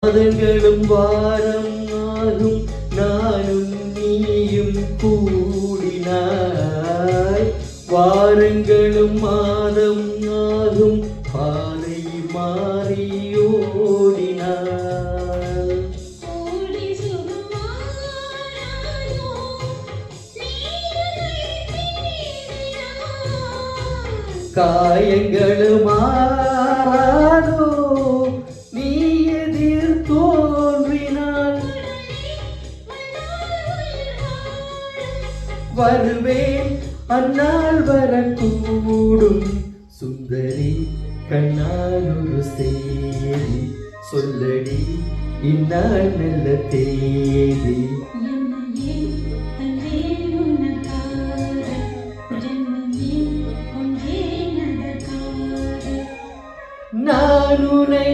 மாதங்களும் வாரம் ஆகும் நானும் நீயும் கூடினாய். வாரங்களும் மாதம் ஆகும் பாதை மாறி ஓடினாய். காயங்களும் மாறாதோ நீ எதிர் தோன்றினான். வருவேன் அந்நாள் வரக்கூடும் சுந்தரி கண்ணால் ஒரு சேரி சொல்லடி இந்நாள் நல்ல தேதி. நான் உனை